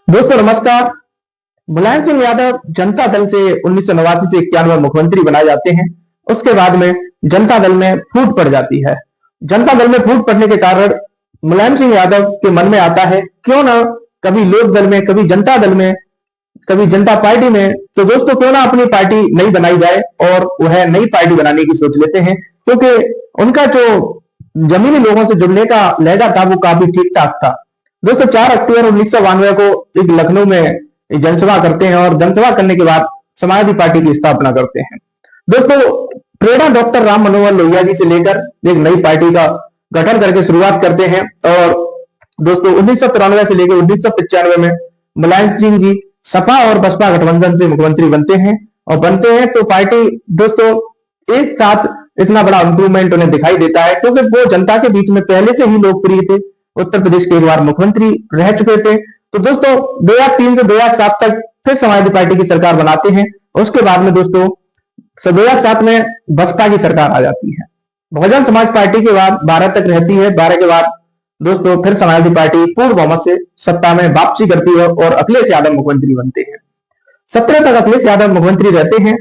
दोस्तों नमस्कार। मुलायम सिंह यादव जनता दल से 1989 से 91 मुख्यमंत्री बनाए जाते हैं। उसके बाद में जनता दल में फूट पड़ जाती है। जनता दल में फूट पड़ने के कारण मुलायम सिंह यादव के मन में आता है क्यों ना कभी लोक दल में, कभी जनता दल में, कभी जनता पार्टी में, तो दोस्तों क्यों ना अपनी पार्टी नई बनाई जाए और वह नई पार्टी बनाने की सोच लेते हैं, क्योंकि उनका जो जमीनी लोगों से जुड़ने का लहजा था वो काफी ठीक ठाक था। दोस्तों 4 अक्टूबर 1992 को एक लखनऊ में एक जनसभा करते हैं और जनसभा करने के बाद समाजवादी पार्टी की स्थापना करते हैं। दोस्तों प्रेरणा डॉक्टर राम मनोहर लोहिया जी से लेकर एक नई पार्टी का गठन करके शुरुआत करते हैं और दोस्तों 1993 से लेकर 1995 में मुलायम सिंह जी सपा और बसपा गठबंधन से मुख्यमंत्री बनते हैं और बनते हैं तो पार्टी दोस्तों एक साथ इतना बड़ा इंप्रूवमेंट उन्हें दिखाई देता है क्योंकि वो जनता के बीच में पहले से ही लोकप्रिय थे। उत्तर प्रदेश के एक बार मुख्यमंत्री रह चुके थे। तो दोस्तों 2003 से 2007 तक फिर समाजवादी पार्टी की सरकार बनाते हैं। उसके बाद में दोस्तों 2007 में बसपा की सरकार आ जाती है। बहुजन समाज पार्टी के बाद 12 तक रहती है। 12 के बाद दोस्तों फिर समाजवादी पार्टी पूर्ण बहुमत से सत्ता में वापसी करती है और अखिलेश यादव मुख्यमंत्री बनते हैं। 17 तक अखिलेश यादव मुख्यमंत्री रहते हैं।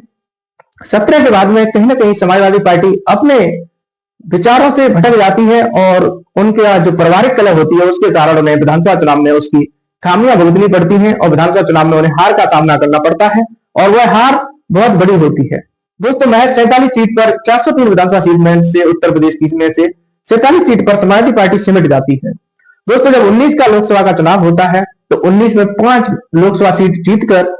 17 के बाद में कहीं ना कहीं समाजवादी पार्टी अपने विचारों से भटक जाती है और उनके जो पारिवारिक कलह होती है उसके कारण उन्हें विधानसभा चुनाव में उसकी खामियां भुगतनी पड़ती हैं और विधानसभा चुनाव में उन्हें हार का सामना करना पड़ता है और वह हार बहुत बड़ी होती है। दोस्तों महज 47 सीट पर 403 विधानसभा सीट में से उत्तर प्रदेश की में से 47 सीट पर समाजवादी पार्टी सिमट जाती है। दोस्तों जब 19 का लोकसभा का चुनाव होता है तो 19 में 5 लोकसभा सीट जीतकर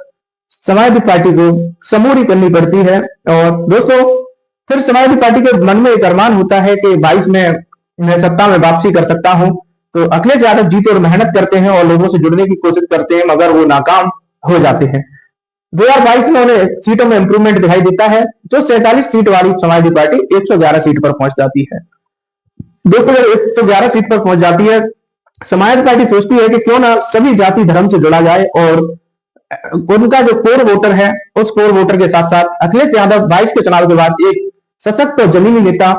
समाजवादी पार्टी को समूरी करनी पड़ती है और दोस्तों फिर समाजवादी पार्टी के मन में एक अरमान होता है कि 22 में मैं सत्ता में वापसी कर सकता हूं। तो अखिलेश यादव जीते और मेहनत करते हैं और लोगों से जुड़ने की कोशिश करते हैं मगर वो नाकाम हो जाते हैं। 2022 में उन्हें सीटों में इंप्रूवमेंट दिखाई देता है जो 47 सीट वाली समाजवादी पार्टी 111 सीट पर पहुंच जाती है। दोस्तों जब 111 सीट पर पहुंच जाती है समाजवादी पार्टी सोचती है कि क्यों ना सभी जाति धर्म से जुड़ा जाए और उनका जो कोर वोटर है उस कोर वोटर के साथ साथ अखिलेश यादव 22 के चुनाव के बाद एक सशक्त और जमीनी नेता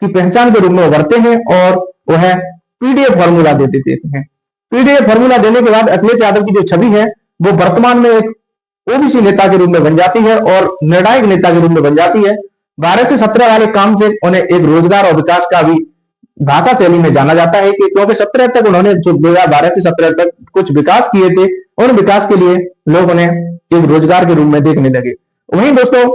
की पहचान के रूप में उभरते हैं और वह पीडीए फॉर्मूला दे देते हैं। पीडीए फॉर्मूला देने के बाद अखिलेश यादव की जो छवि है वो वर्तमान में एक ओबीसी नेता के रूप में बन जाती है और निर्णायक नेता के रूप में बन जाती है। 12 से 17 वाले काम से उन्हें एक रोजगार और विकास का भी भाषा शैली में जाना जाता है कि क्योंकि 17 तक उन्होंने जो 2012 से 17 तक कुछ विकास किए थे उन विकास के लिए लोग उन्हें एक रोजगार के रूप में देखने लगे। वहीं दोस्तों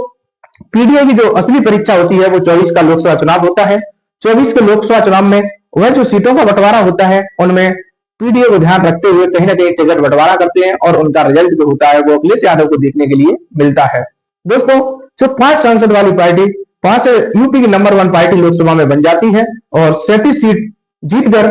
पीडीए की जो असली परीक्षा होती है वो 24 का लोकसभा चुनाव होता है। 24 के लोकसभा चुनाव में वह जो सीटों का बंटवारा होता है उनमें पीडीए को ध्यान रखते हुए कहीं ना कहीं टिकट बंटवारा करते हैं और उनका रिजल्ट जो होता है वो अखिलेश यादव को देखने के लिए मिलता है। दोस्तों जो 5 सांसद वाली पार्टी 5 यूपी की नंबर 1 पार्टी लोकसभा में बन जाती है और 37 सीट जीतकर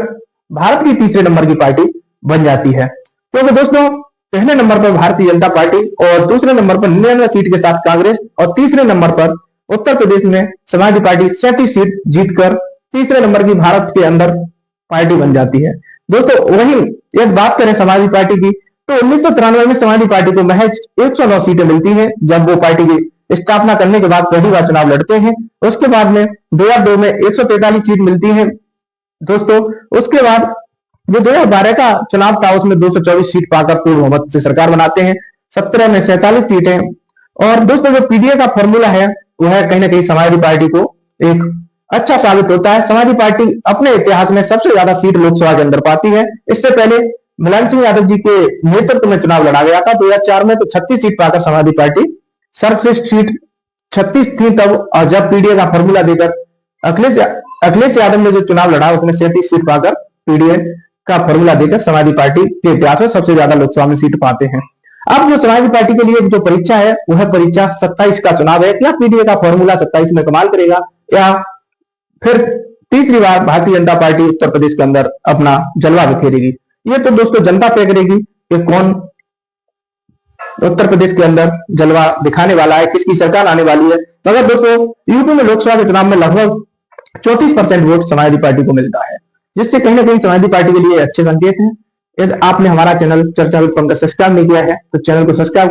भारत की तीसरे नंबर की पार्टी बन जाती है। क्योंकि दोस्तों पहले नंबर पर भारतीय जनता पार्टी और दूसरे नंबर पर 99 सीट के साथ कांग्रेस और तीसरे नंबर पर उत्तर प्रदेश में समाजवादी पार्टी 37 सीट जीतकर तीसरे नंबर की भारत के अंदर पार्टी बन जाती है। दोस्तों वही एक बात करें समाजवादी पार्टी की तो 1993 में समाजवादी पार्टी को महज 109 सीटें मिलती हैं जब वो पार्टी की स्थापना करने के बाद पहली बार चुनाव लड़ते हैं। उसके बाद में 2002 में 143 सीट मिलती है। दोस्तों उसके बाद जो 2012 का चुनाव था उसमें 224 सीट पाकर पूर्ण बहुमत से सरकार बनाते हैं। 17 में 47 सीटें और दोस्तों जो पीडीए का फॉर्मूला है वह कहीं ना कहीं समाजवादी पार्टी को एक अच्छा साबित होता है। समाजवादी पार्टी अपने इतिहास में सबसे ज्यादा सीट लोकसभा के अंदर पाती है। इससे पहले मुलायम सिंह यादव जी के नेतृत्व में चुनाव लड़ा गया था 2004 में, तो 36 सीट पाकर समाजवादी पार्टी सर्वश्रेष्ठ सीट 36 थी तब, और जब पीडीए का फॉर्मूला देकर अखिलेश यादव ने जो चुनाव लड़ा उसमें 37 सीट पाकर पीडीए का फॉर्मूला देकर समाजवादी पार्टी के इतिहास में सबसे ज्यादा लोकसभा में सीट पाते हैं। अब जो समाजवादी पार्टी के लिए जो परीक्षा है वह परीक्षा 27 का चुनाव है। क्या पीडीए का फॉर्मूला 27 में कमाल करेगा या फिर तीसरी बार भारतीय जनता पार्टी उत्तर प्रदेश के अंदर अपना जलवा बिखेरेगी? ये तो दोस्तों जनता तय करेगी कि कौन उत्तर प्रदेश के अंदर जलवा दिखाने वाला है, किसकी सरकार आने वाली है। मगर दोस्तों यूपी में लोकसभा के चुनाव में लगभग 34% वोट समाजवादी पार्टी को मिलता है, जिससे कहीं ना कहीं समाजवादी पार्टी के लिए अच्छे संकेत हैं। यदि आपने हमारा चैनल चर्चा विद पंकज सब्सक्राइब नहीं किया है तो चैनल को सब्सक्राइब